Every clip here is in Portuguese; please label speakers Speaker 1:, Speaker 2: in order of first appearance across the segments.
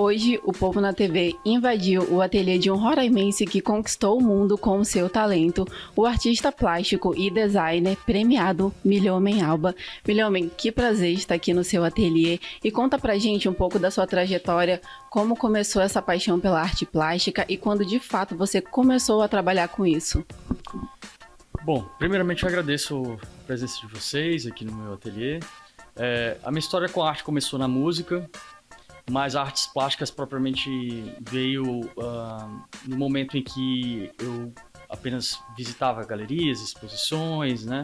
Speaker 1: Hoje, o Povo na TV invadiu o ateliê de um roraimense que conquistou o mundo com o seu talento, o artista plástico e designer premiado Milhomem Alba. Milhomem, que prazer estar aqui no seu ateliê e conta pra gente um pouco da sua trajetória, como começou essa paixão pela arte plástica e quando de fato você começou a trabalhar com isso.
Speaker 2: Bom, primeiramente eu agradeço a presença de vocês aqui no meu ateliê. A minha história com a arte começou na música, mas artes plásticas propriamente veio no momento em que eu apenas visitava galerias, exposições, né?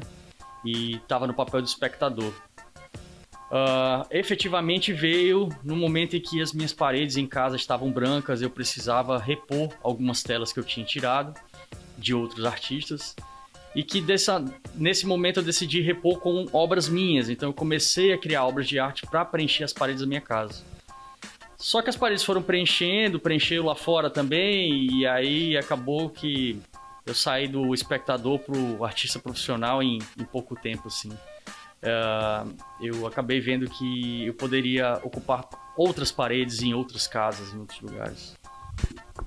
Speaker 2: E estava no papel do espectador. Efetivamente veio no momento em que as minhas paredes em casa estavam brancas, eu precisava repor algumas telas que eu tinha tirado de outros artistas. E que nesse momento eu decidi repor com obras minhas. Então eu comecei a criar obras de arte para preencher as paredes da minha casa. Só que as paredes foram preencheu lá fora também, e aí acabou que eu saí do espectador pro artista profissional em pouco tempo, assim. Eu acabei vendo que eu poderia ocupar outras paredes em outras casas, em outros lugares.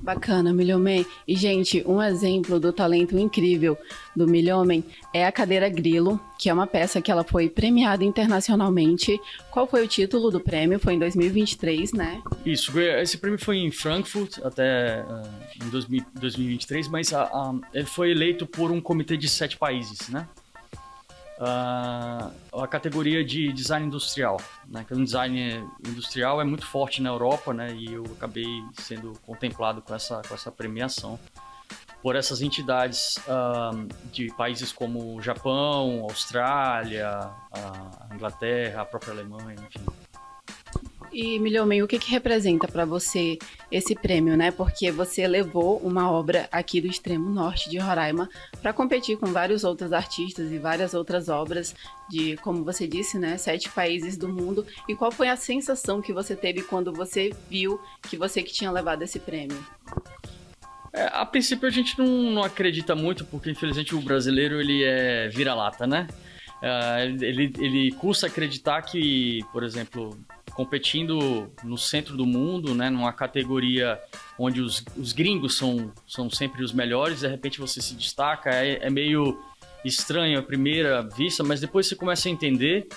Speaker 1: Bacana, Milhomem. E, gente, um exemplo do talento incrível do Milhomem é a cadeira Grilo, que é uma peça que ela foi premiada internacionalmente. Qual foi o título do prêmio? Foi em 2023, né?
Speaker 2: Isso, esse prêmio foi em Frankfurt até em 2023, mas ele foi eleito por um comitê de 7 países, né? A categoria de design industrial, né? Que o design industrial é muito forte na Europa, né? E eu acabei sendo contemplado com essa premiação por essas entidades de países como o Japão, Austrália, a Inglaterra, a própria Alemanha, enfim.
Speaker 1: E, Milhomem, o que representa para você esse prêmio, né? Porque você levou uma obra aqui do extremo norte de Roraima para competir com vários outros artistas e várias outras obras de, como você disse, né, 7 países do mundo. E qual foi a sensação que você teve quando você viu que você que tinha levado esse prêmio?
Speaker 2: A princípio a gente não acredita muito, porque infelizmente o brasileiro ele é vira-lata, né? Ele custa acreditar que, por exemplo, competindo no centro do mundo, né, numa categoria onde os gringos são sempre os melhores, de repente você se destaca, é meio estranho à primeira vista, mas depois você começa a entender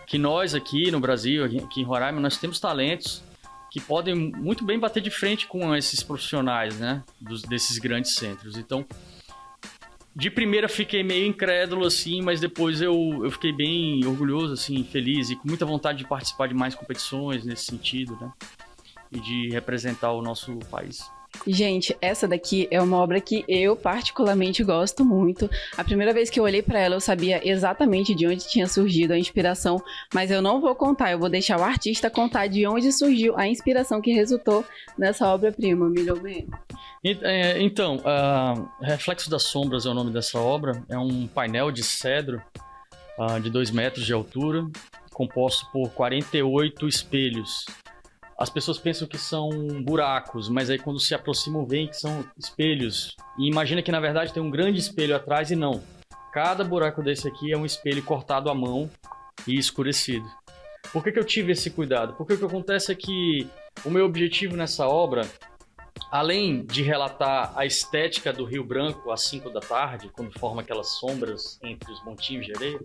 Speaker 2: que nós aqui no Brasil, aqui em Roraima, nós temos talentos que podem muito bem bater de frente com esses profissionais, né, desses grandes centros. Então, de primeira fiquei meio incrédulo, assim, mas depois eu fiquei bem orgulhoso, assim, feliz e com muita vontade de participar de mais competições nesse sentido, né? E de representar o nosso país.
Speaker 1: Gente, essa daqui é uma obra que eu particularmente gosto muito. A primeira vez que eu olhei para ela, eu sabia exatamente de onde tinha surgido a inspiração, mas eu não vou contar, eu vou deixar o artista contar de onde surgiu a inspiração que resultou nessa obra-prima, Milhomem.
Speaker 2: Então, Reflexo das Sombras é o nome dessa obra. É um painel de cedro de 2 metros de altura, composto por 48 espelhos. As pessoas pensam que são buracos, mas aí quando se aproximam veem que são espelhos. E imagina que na verdade tem um grande espelho atrás e não. Cada buraco desse aqui é um espelho cortado à mão e escurecido. Por que eu tive esse cuidado? Porque o que acontece é que o meu objetivo nessa obra, além de relatar a estética do Rio Branco às 5 da tarde, quando forma aquelas sombras entre os montinhos de areia,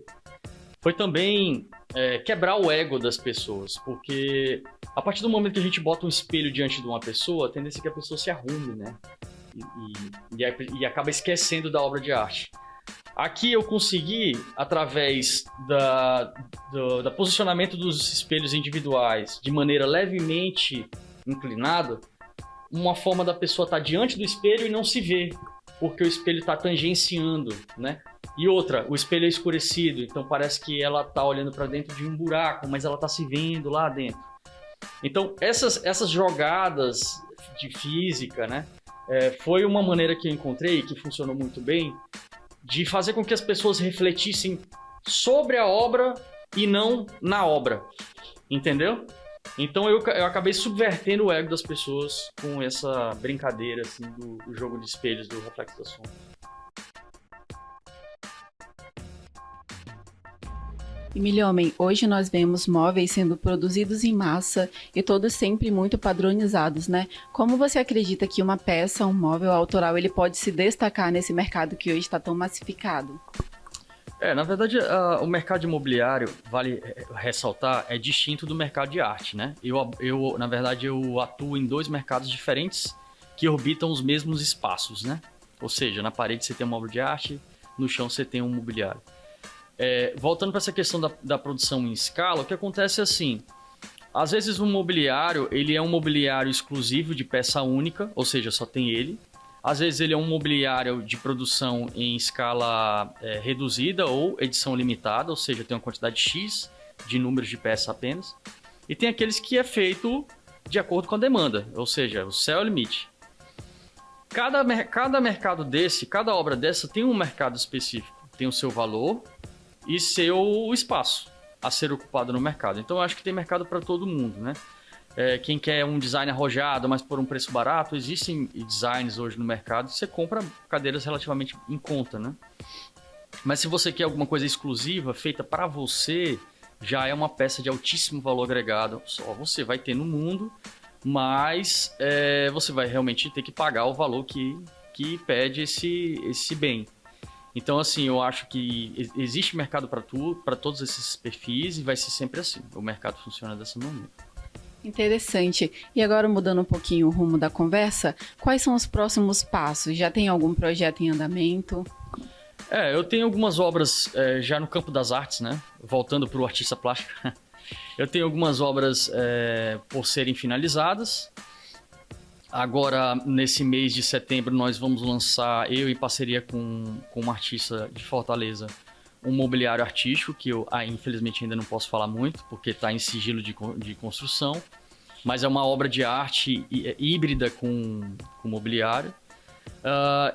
Speaker 2: foi também quebrar o ego das pessoas, porque a partir do momento que a gente bota um espelho diante de uma pessoa, a tendência é que a pessoa se arrume, né? E acaba esquecendo da obra de arte. Aqui eu consegui, através do posicionamento dos espelhos individuais, de maneira levemente inclinada, uma forma da pessoa estar diante do espelho e não se ver, porque o espelho está tangenciando, né? E outra, o espelho é escurecido, então parece que ela está olhando para dentro de um buraco, mas ela está se vendo lá dentro. Então, essas jogadas de física, né? Foi uma maneira que eu encontrei, que funcionou muito bem, de fazer com que as pessoas refletissem sobre a obra e não na obra, entendeu? Então eu acabei subvertendo o ego das pessoas com essa brincadeira assim, do jogo de espelhos, do Reflexo da Sombra.
Speaker 1: E Milhomem, hoje nós vemos móveis sendo produzidos em massa e todos sempre muito padronizados, né? Como você acredita que uma peça, um móvel autoral, ele pode se destacar nesse mercado que hoje está tão massificado?
Speaker 2: Na verdade, o mercado imobiliário, vale ressaltar, é distinto do mercado de arte, né? Na verdade, eu atuo em dois mercados diferentes que orbitam os mesmos espaços, né? Ou seja, na parede você tem uma obra de arte, no chão você tem um mobiliário. Voltando para essa questão da produção em escala, o que acontece é assim, às vezes um mobiliário, ele é um mobiliário exclusivo de peça única, ou seja, só tem ele. Às vezes ele é um mobiliário de produção em escala reduzida ou edição limitada, ou seja, tem uma quantidade X de números de peças apenas. E tem aqueles que é feito de acordo com a demanda, ou seja, o céu é o limite. Cada mercado desse, cada obra dessa tem um mercado específico, tem o seu valor e seu espaço a ser ocupado no mercado. Então eu acho que tem mercado para todo mundo, né? Quem quer um design arrojado, mas por um preço barato, existem designs hoje no mercado, você compra cadeiras relativamente em conta, né? Mas se você quer alguma coisa exclusiva, feita para você, já é uma peça de altíssimo valor agregado, só você vai ter no mundo, mas você vai realmente ter que pagar o valor que pede esse bem. Então, assim, eu acho que existe mercado para todos esses perfis e vai ser sempre assim. O mercado funciona dessa maneira.
Speaker 1: Interessante. E agora, mudando um pouquinho o rumo da conversa, quais são os próximos passos? Já tem algum projeto em andamento?
Speaker 2: Eu tenho algumas obras já no campo das artes, né? Voltando para o artista plástico. Eu tenho algumas obras por serem finalizadas. Agora, nesse mês de setembro, nós vamos lançar, eu em parceria com uma artista de Fortaleza, um mobiliário artístico, que eu infelizmente ainda não posso falar muito, porque está em sigilo de construção, mas é uma obra de arte híbrida com mobiliário.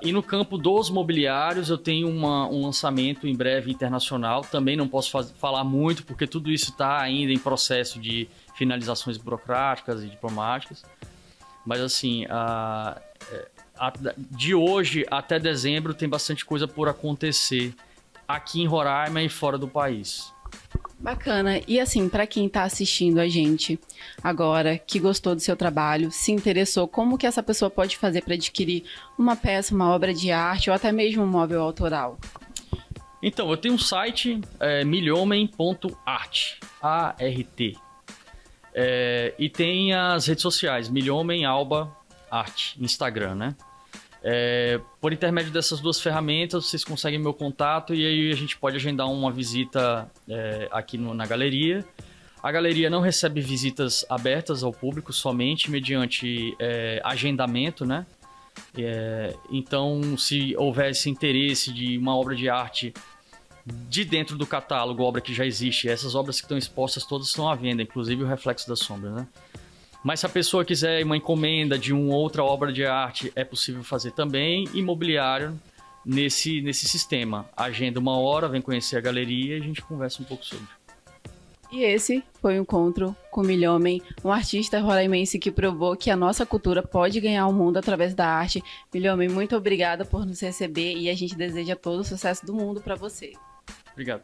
Speaker 2: E no campo dos mobiliários, eu tenho um lançamento em breve internacional, também não posso falar muito, porque tudo isso está ainda em processo de finalizações burocráticas e diplomáticas, mas assim, de hoje até dezembro tem bastante coisa por acontecer aqui em Roraima e fora do país.
Speaker 1: Bacana. E assim, para quem está assistindo a gente agora, que gostou do seu trabalho, se interessou, como que essa pessoa pode fazer para adquirir uma peça, uma obra de arte ou até mesmo um móvel autoral?
Speaker 2: Então, eu tenho um site, milhomem.art, A-R-T. E tem as redes sociais, Milhomem Alba Arte, Instagram, né? Por intermédio dessas duas ferramentas, vocês conseguem meu contato e aí a gente pode agendar uma visita aqui na galeria. A galeria não recebe visitas abertas ao público, somente mediante agendamento, né? Então, se houver esse interesse de uma obra de arte de dentro do catálogo, obra que já existe, essas obras que estão expostas todas estão à venda, inclusive o Reflexo da Sombra, né? Mas se a pessoa quiser uma encomenda de uma outra obra de arte, é possível fazer também. Imobiliário nesse sistema. Agenda uma hora, vem conhecer a galeria e a gente conversa um pouco sobre.
Speaker 1: E esse foi o encontro com Milhomem, um artista roraimense que provou que a nossa cultura pode ganhar o mundo através da arte. Milhomem, muito obrigada por nos receber e a gente deseja todo o sucesso do mundo para você.
Speaker 2: Obrigado.